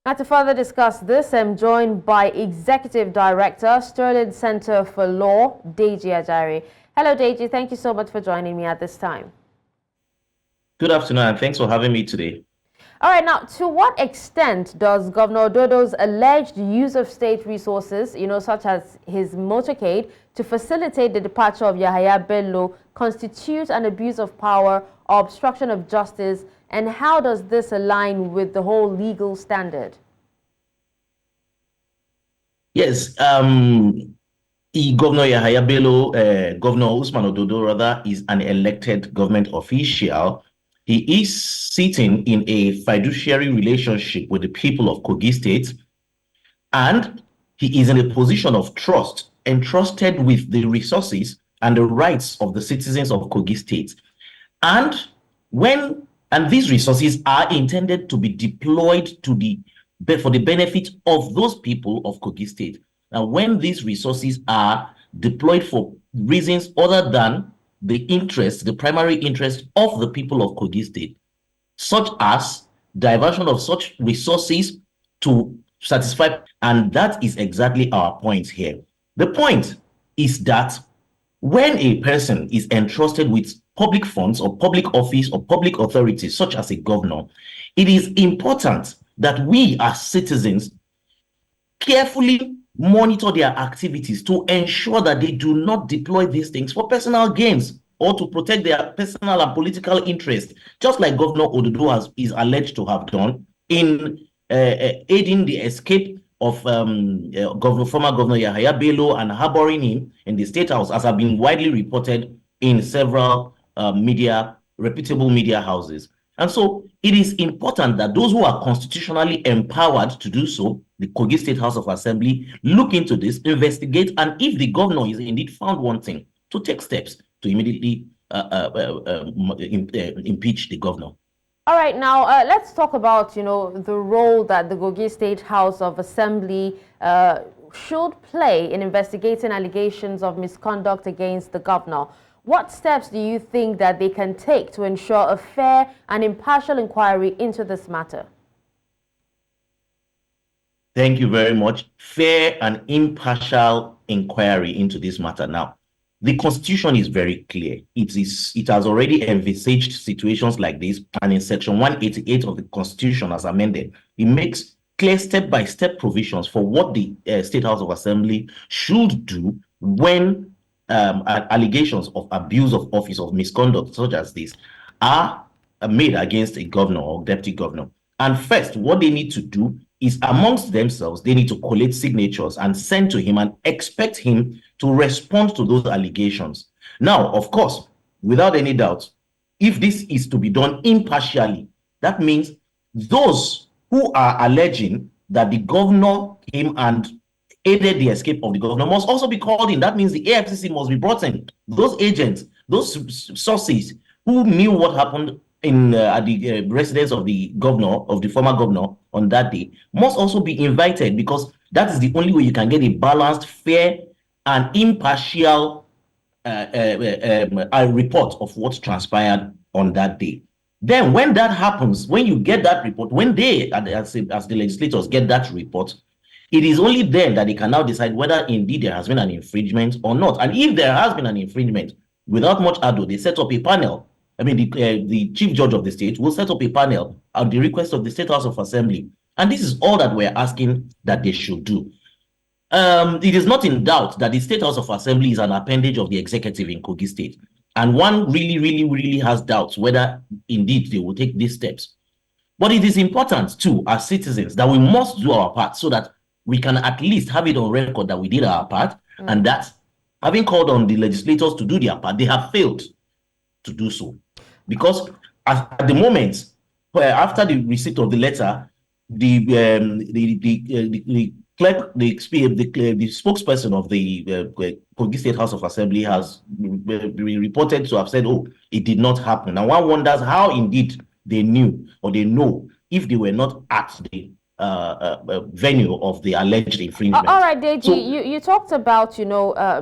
Now, to further discuss this, I'm joined by Executive Director, Sterling Center for Law, Deji Ajare. Hello, Deji. Thank you so much for joining me at this time. Good afternoon, and thanks for having me today. All right, now, to what extent does Governor Ododo's alleged use of state resources, such as his motorcade, to facilitate the departure of Yahaya Bello constitute an abuse of power or obstruction of justice, and how does this align with the whole legal standard? Yes, Governor Yahaya Bello, Governor Usman Ododo, rather, is an elected government official. He is sitting in a fiduciary relationship with the people of Kogi State, and he is in a position of trust, entrusted with the resources and the rights of the citizens of Kogi State. And these resources are intended to be deployed for the benefit of those people of Kogi State. Now, when these resources are deployed for reasons other than the primary interest of the people of Kogi State, such as diversion of such resources to satisfy, and that is exactly our point here. The point is that when a person is entrusted with public funds or public office or public authority, such as a governor, it is important that we as citizens carefully monitor their activities to ensure that they do not deploy these things for personal gains or to protect their personal and political interests, just like Governor Ododo is alleged to have done in aiding the escape of former Governor Yahaya Bello and harboring him in the State House, as have been widely reported in several reputable media houses. And so it is important that those who are constitutionally empowered to do so, the Kogi State House of Assembly, look into this, investigate, and if the governor is indeed found wanting, to take steps to immediately impeach the governor. All right, now let's talk about, the role that the Kogi State House of Assembly should play in investigating allegations of misconduct against the governor. What steps do you think that they can take to ensure a fair and impartial inquiry into this matter? Thank you very much. Fair and impartial inquiry into this matter. Now, the Constitution is very clear. It has already envisaged situations like this, and in Section 188 of the Constitution, as amended, it makes clear step-by-step provisions for what the State House of Assembly should do when allegations of abuse of office, of misconduct such as this, are made against a governor or deputy governor. And first, what they need to do is, amongst themselves, they need to collate signatures and send to him and expect him to respond to those allegations. Now, of course, without any doubt, if this is to be done impartially, that means those who are alleging that the governor came and aided the escape of the governor must also be called in. That means the AFCC must be brought in. Those agents, those sources who knew what happened at the residence of the governor, of the former governor on that day, must also be invited, because that is the only way you can get a balanced, fair, and impartial report of what transpired on that day. Then when that happens, when you get that report, when they, as the legislators, get that report, it is only then that they can now decide whether indeed there has been an infringement or not. And if there has been an infringement, without much ado, they set up a panel. I mean, the chief judge of the state will set up a panel at the request of the State House of Assembly. And this is all that we're asking that they should do. It is not in doubt that the State House of Assembly is an appendage of the executive in Kogi State. And one really has doubts whether indeed they will take these steps. But it is important too, as citizens, that we must do our part so that we can at least have it on record that we did our part, and that, having called on the legislators to do their part, they have failed to do so. Because at the moment, after the receipt of the letter, the clerk, the spokesperson of the Kogi State House of Assembly has been reported to have said, "Oh, it did not happen." Now one wonders how indeed they knew, or they know, if they were not at the venue of the alleged infringement. All right, Deji, so, you talked about,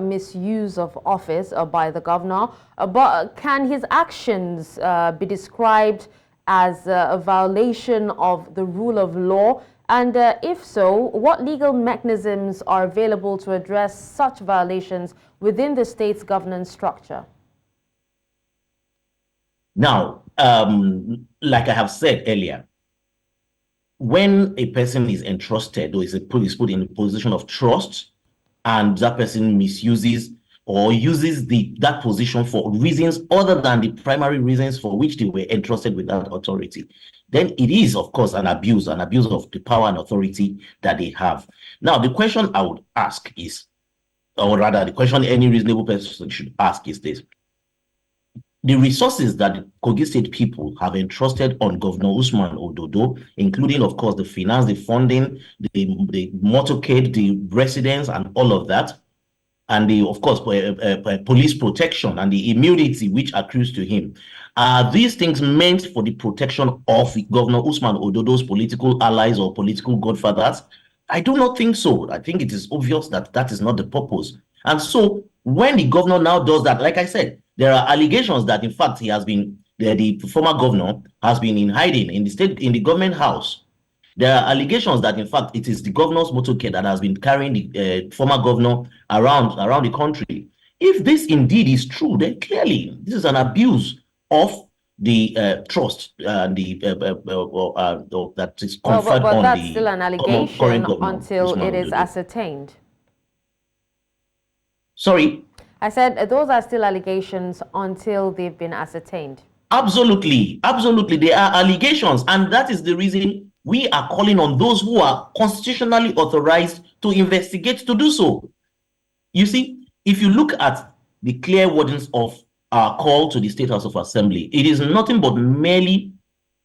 misuse of office by the governor, but can his actions be described as a violation of the rule of law And if so, what legal mechanisms are available to address such violations within the state's governance structure? Now, like I have said earlier, when a person is entrusted or is put in a position of trust and that person misuses or uses that position for reasons other than the primary reasons for which they were entrusted with that authority, then it is, of course, an abuse of the power and authority that they have. Now, the question I would ask is, or rather, the question any reasonable person should ask is this: the resources that the Kogi State people have entrusted on Governor Usman Ododo, including, of course, the finance, the funding, the motorcade, the residents, and all of that, and the, of course, police protection and the immunity which accrues to him. Are these things meant for the protection of Governor Usman Ododo's political allies or political godfathers? I do not think so. I think it is obvious that that is not the purpose. And so when the governor now does that, like I said, there are allegations that in fact he has been, the former governor has been in hiding in the government house. There are allegations that in fact it is the governor's motorcade that has been carrying the former governor around the country. If this indeed is true, then clearly this is an abuse of the trust that is conferred But on that's the still an current allegation governor, until Usman it is Ododo. ascertained. Sorry? I said those are still allegations until they've been ascertained. Absolutely. Absolutely. They are allegations. And that is the reason we are calling on those who are constitutionally authorized to investigate to do so. You see, if you look at the clear wordings of our call to the State House of Assembly, it is nothing but merely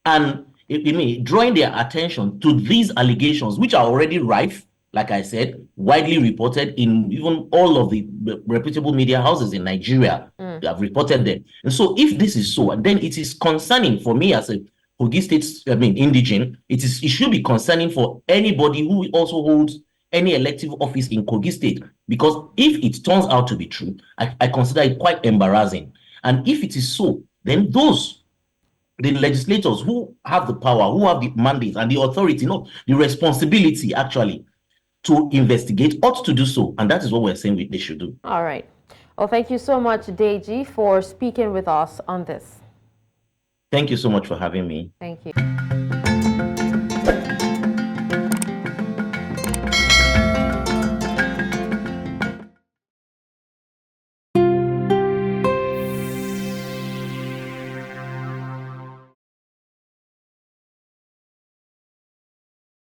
drawing their attention to these allegations, which are already rife, like I said, widely reported in even all of the reputable media houses in Nigeria. They have reported them. And so if this is so, then it is concerning for me as a Kogi State, indigene, it should be concerning for anybody who also holds any elective office in Kogi State, because if it turns out to be true, I consider it quite embarrassing. And if it is so, then the legislators who have the power, who have the mandate and the authority, no, the responsibility actually to investigate ought to do so. And that is what we're saying they should do. All right. Well, thank you so much, Deji, for speaking with us on this. Thank you so much for having me. Thank you.